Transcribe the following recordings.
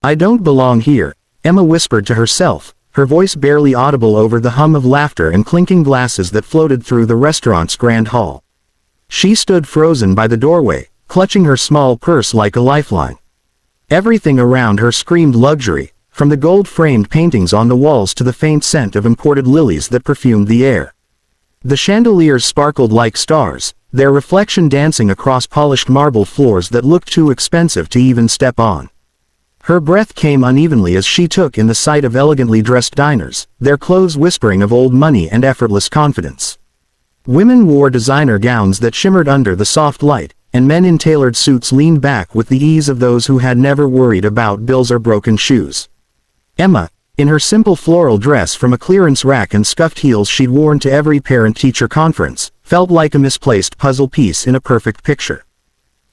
I don't belong here, Emma whispered to herself, her voice barely audible over the hum of laughter and clinking glasses that floated through the restaurant's grand hall. She stood frozen by the doorway, clutching her small purse like a lifeline. Everything around her screamed luxury, from the gold-framed paintings on the walls to the faint scent of imported lilies that perfumed the air. The chandeliers sparkled like stars, their reflection dancing across polished marble floors that looked too expensive to even step on. Her breath came unevenly as she took in the sight of elegantly dressed diners, their clothes whispering of old money and effortless confidence. Women wore designer gowns that shimmered under the soft light, and men in tailored suits leaned back with the ease of those who had never worried about bills or broken shoes. Emma, in her simple floral dress from a clearance rack and scuffed heels she'd worn to every parent-teacher conference, felt like a misplaced puzzle piece in a perfect picture.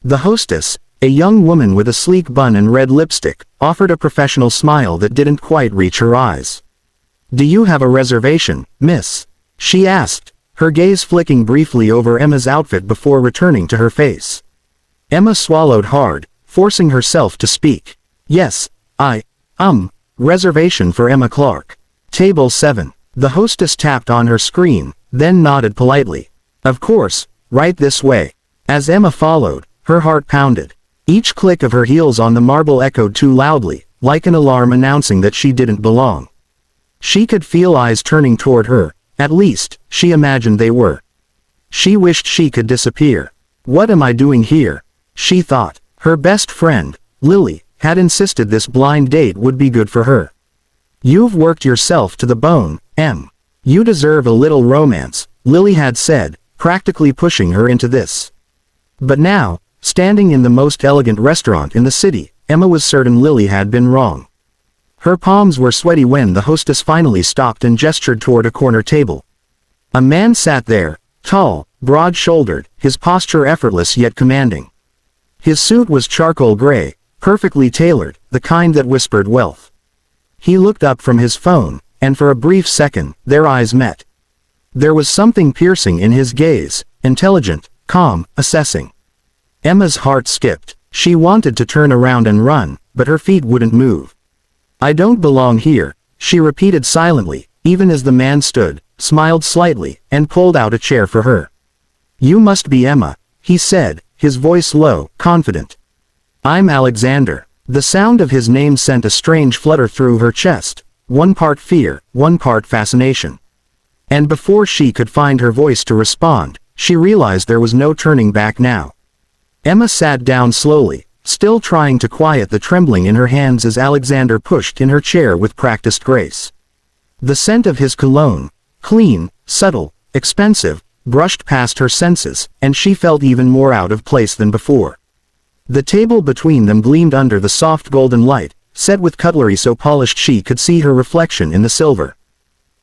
The hostess, a young woman with a sleek bun and red lipstick, offered a professional smile that didn't quite reach her eyes. "Do you have a reservation, miss?" she asked, her gaze flicking briefly over Emma's outfit before returning to her face. Emma swallowed hard, forcing herself to speak. "Yes, reservation for Emma Clark. Table 7. The hostess tapped on her screen, then nodded politely. "Of course, right this way." As Emma followed, her heart pounded. Each click of her heels on the marble echoed too loudly, like an alarm announcing that she didn't belong. She could feel eyes turning toward her, at least, she imagined they were. She wished she could disappear. "What am I doing here?" she thought. Her best friend, Lily, had insisted this blind date would be good for her. "You've worked yourself to the bone, Em. You deserve a little romance," Lily had said, practically pushing her into this. But now, standing in the most elegant restaurant in the city, Emma was certain Lily had been wrong. Her palms were sweaty when the hostess finally stopped and gestured toward a corner table. A man sat there, tall, broad-shouldered, his posture effortless yet commanding. His suit was charcoal gray, perfectly tailored, the kind that whispered wealth. He looked up from his phone, and for a brief second, their eyes met. There was something piercing in his gaze, intelligent, calm, assessing. Emma's heart skipped. She wanted to turn around and run, but her feet wouldn't move. "I don't belong here," she repeated silently, even as the man stood, smiled slightly, and pulled out a chair for her. "You must be Emma," he said, his voice low, confident. "I'm Alexander." The sound of his name sent a strange flutter through her chest, one part fear, one part fascination. And before she could find her voice to respond, she realized there was no turning back now. Emma sat down slowly, still trying to quiet the trembling in her hands as Alexander pushed in her chair with practiced grace. The scent of his cologne, clean, subtle, expensive, brushed past her senses, and she felt even more out of place than before. The table between them gleamed under the soft golden light, set with cutlery so polished she could see her reflection in the silver.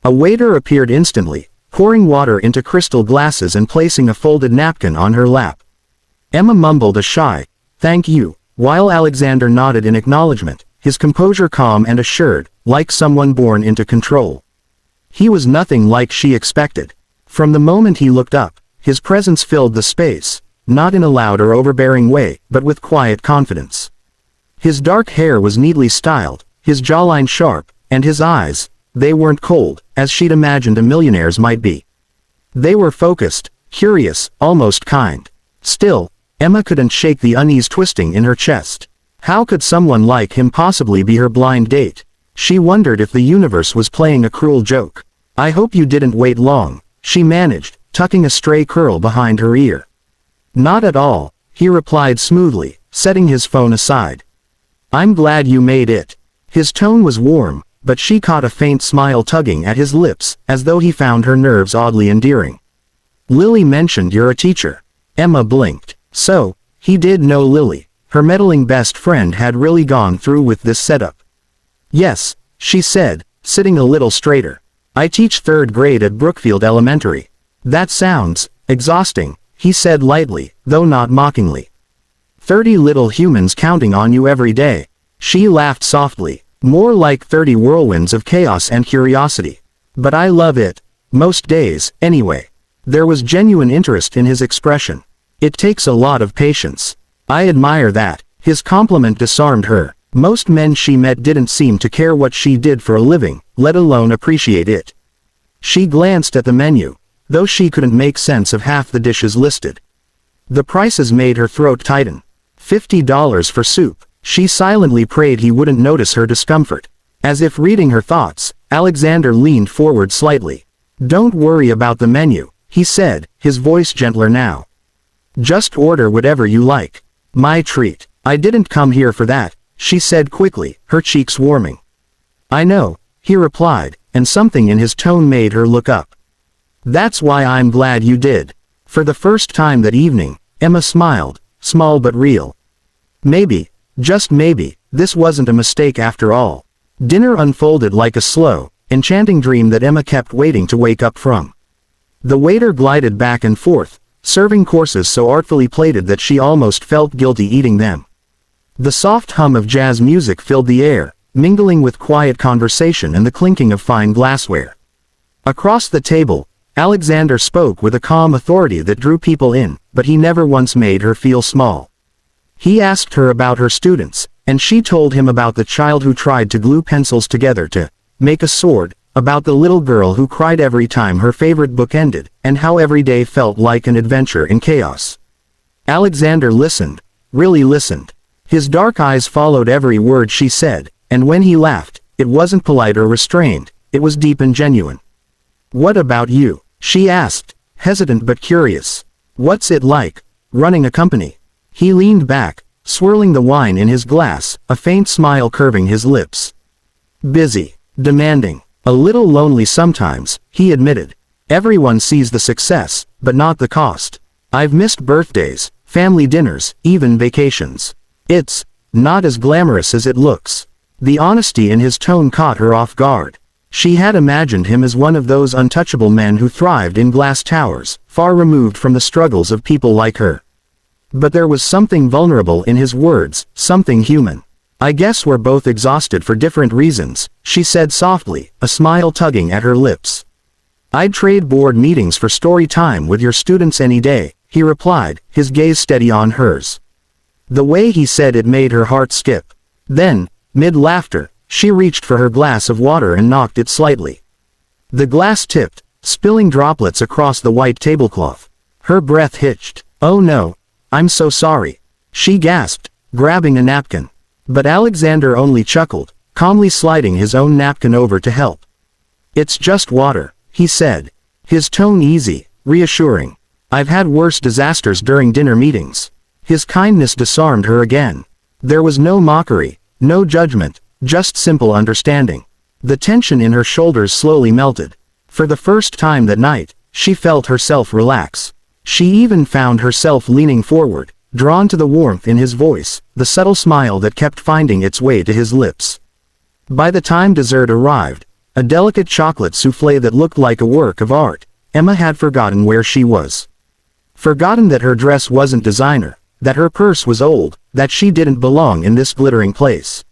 A waiter appeared instantly, pouring water into crystal glasses and placing a folded napkin on her lap. Emma mumbled a shy, "Thank you," while Alexander nodded in acknowledgement, his composure calm and assured, like someone born into control. He was nothing like she expected. From the moment he looked up, his presence filled the space, not in a loud or overbearing way, but with quiet confidence. His dark hair was neatly styled, his jawline sharp, and his eyes, they weren't cold, as she'd imagined a millionaire's might be. They were focused, curious, almost kind. Still, Emma couldn't shake the unease twisting in her chest. How could someone like him possibly be her blind date? She wondered if the universe was playing a cruel joke. "I hope you didn't wait long," she managed, tucking a stray curl behind her ear. "Not at all," he replied smoothly, setting his phone aside. "I'm glad you made it." His tone was warm, but she caught a faint smile tugging at his lips, as though he found her nerves oddly endearing. "Lily mentioned you're a teacher." Emma blinked. So, he did know Lily. Her meddling best friend had really gone through with this setup. "Yes," she said, sitting a little straighter. "I teach 3rd grade at Brookfield Elementary." "That sounds exhausting," he said lightly, though not mockingly. 30 little humans counting on you every day." She laughed softly. "More like 30 whirlwinds of chaos and curiosity. But I love it. Most days, anyway." There was genuine interest in his expression. "It takes a lot of patience." "I admire that." His compliment disarmed her. Most men she met didn't seem to care what she did for a living, let alone appreciate it. She glanced at the menu, though she couldn't make sense of half the dishes listed. The prices made her throat tighten. $50 for soup. She silently prayed he wouldn't notice her discomfort. As if reading her thoughts, Alexander leaned forward slightly. "Don't worry about the menu," he said, his voice gentler now. "Just order whatever you like. My treat." "I didn't come here for that," she said quickly, her cheeks warming. "I know," he replied, and something in his tone made her look up. "That's why I'm glad you did." For the first time that evening, Emma smiled, small but real. Maybe, just maybe, this wasn't a mistake after all. Dinner unfolded like a slow, enchanting dream that Emma kept waiting to wake up from. The waiter glided back and forth, serving courses so artfully plated that she almost felt guilty eating them. The soft hum of jazz music filled the air, mingling with quiet conversation and the clinking of fine glassware. Across the table, Alexander spoke with a calm authority that drew people in, but he never once made her feel small. He asked her about her students, and she told him about the child who tried to glue pencils together to make a sword, about the little girl who cried every time her favorite book ended, and how every day felt like an adventure in chaos. Alexander listened, really listened. His dark eyes followed every word she said, and when he laughed, it wasn't polite or restrained, it was deep and genuine. "What about you?" she asked, hesitant but curious. "What's it like, running a company?" He leaned back, swirling the wine in his glass, a faint smile curving his lips. "Busy. Demanding. A little lonely sometimes," he admitted. "Everyone sees the success, but not the cost. I've missed birthdays, family dinners, even vacations. It's not as glamorous as it looks." The honesty in his tone caught her off guard. She had imagined him as one of those untouchable men who thrived in glass towers, far removed from the struggles of people like her. But there was something vulnerable in his words, something human. "I guess we're both exhausted for different reasons," she said softly, a smile tugging at her lips. "I'd trade board meetings for story time with your students any day," he replied, his gaze steady on hers. The way he said it made her heart skip. Then, mid-laughter, she reached for her glass of water and knocked it slightly. The glass tipped, spilling droplets across the white tablecloth. Her breath hitched. "Oh no. I'm so sorry," she gasped, grabbing a napkin. But Alexander only chuckled, calmly sliding his own napkin over to help. "It's just water," he said, his tone easy, reassuring. "I've had worse disasters during dinner meetings." His kindness disarmed her again. There was no mockery, no judgment, just simple understanding. The tension in her shoulders slowly melted. For the first time that night, she felt herself relax. She even found herself leaning forward, drawn to the warmth in his voice, the subtle smile that kept finding its way to his lips. By the time dessert arrived, a delicate chocolate soufflé that looked like a work of art, Emma had forgotten where she was. Forgotten that her dress wasn't designer, that her purse was old, that she didn't belong in this glittering place.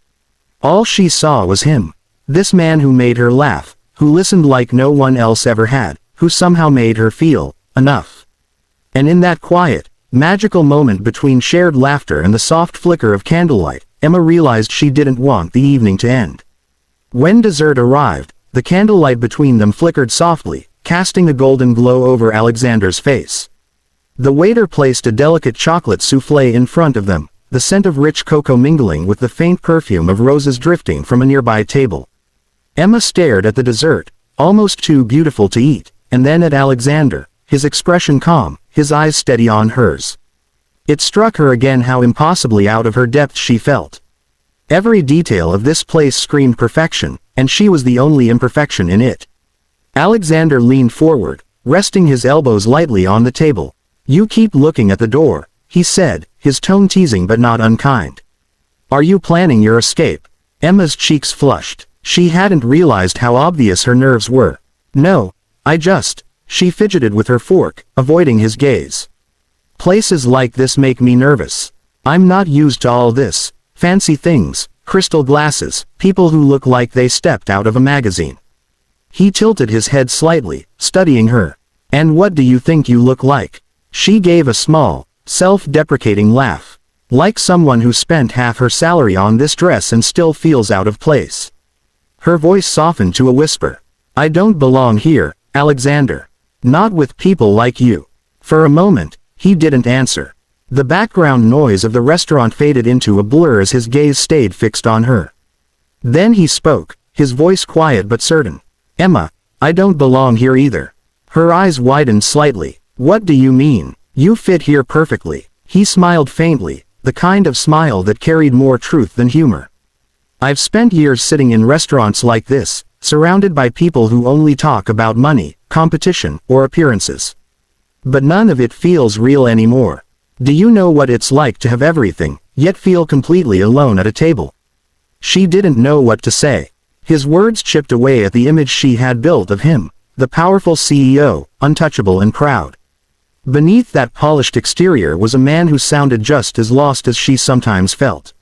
All she saw was him. This man who made her laugh, who listened like no one else ever had, who somehow made her feel enough. And in that quiet, magical moment between shared laughter and the soft flicker of candlelight, Emma realized she didn't want the evening to end. When dessert arrived, the candlelight between them flickered softly, casting a golden glow over Alexander's face. The waiter placed a delicate chocolate soufflé in front of them, the scent of rich cocoa mingling with the faint perfume of roses drifting from a nearby table. Emma stared at the dessert, almost too beautiful to eat, and then at Alexander, his expression calm, his eyes steady on hers. It struck her again how impossibly out of her depth she felt. Every detail of this place screamed perfection, and she was the only imperfection in it. Alexander leaned forward, resting his elbows lightly on the table. "You keep looking at the door," he said, his tone teasing but not unkind. "Are you planning your escape?" Emma's cheeks flushed. She hadn't realized how obvious her nerves were. "No, I just..." She fidgeted with her fork, avoiding his gaze. "Places like this make me nervous. I'm not used to all this. Fancy things, crystal glasses, people who look like they stepped out of a magazine." He tilted his head slightly, studying her. "And what do you think you look like?" She gave a small, self-deprecating laugh. Like someone who spent half her salary on this dress and still feels out of place. Her voice softened to a whisper. I don't belong here, Alexander. Not with people like you. For a moment, he didn't answer. The background noise of the restaurant faded into a blur as his gaze stayed fixed on her. Then he spoke, his voice quiet but certain. Emma, I don't belong here either. Her eyes widened slightly. What do you mean? You fit here perfectly. He smiled faintly, the kind of smile that carried more truth than humor. I've spent years sitting in restaurants like this, surrounded by people who only talk about money, competition, or appearances. But none of it feels real anymore. Do you know what it's like to have everything, yet feel completely alone at a table? She didn't know what to say. His words chipped away at the image she had built of him, the powerful CEO, untouchable and proud. Beneath that polished exterior was a man who sounded just as lost as she sometimes felt.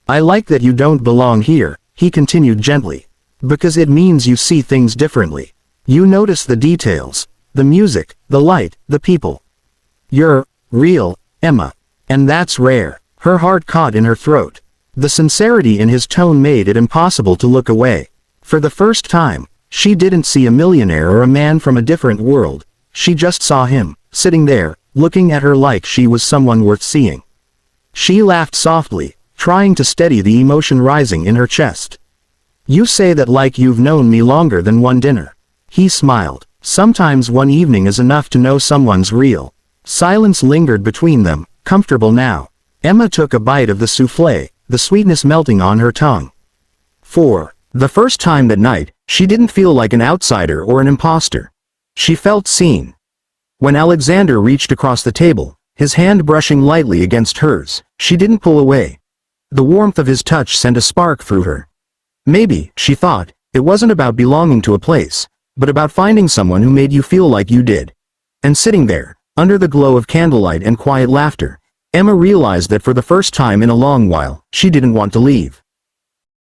I like that you don't belong here, he continued gently. Because it means you see things differently. You notice the details, the music, the light, the people. You're real, Emma. And that's rare. Her heart caught in her throat. The sincerity in his tone made it impossible to look away. For the first time, she didn't see a millionaire or a man from a different world. She just saw him, sitting there, looking at her like she was someone worth seeing. She laughed softly, trying to steady the emotion rising in her chest. You say that like you've known me longer than one dinner. He smiled. Sometimes one evening is enough to know someone's real. Silence lingered between them, comfortable now. Emma took a bite of the soufflé, the sweetness melting on her tongue. For the first time that night, she didn't feel like an outsider or an imposter. She felt seen. When Alexander reached across the table, his hand brushing lightly against hers, she didn't pull away. The warmth of his touch sent a spark through her. Maybe, she thought, it wasn't about belonging to a place, but about finding someone who made you feel like you did. And sitting there, under the glow of candlelight and quiet laughter, Emma realized that for the first time in a long while, she didn't want to leave.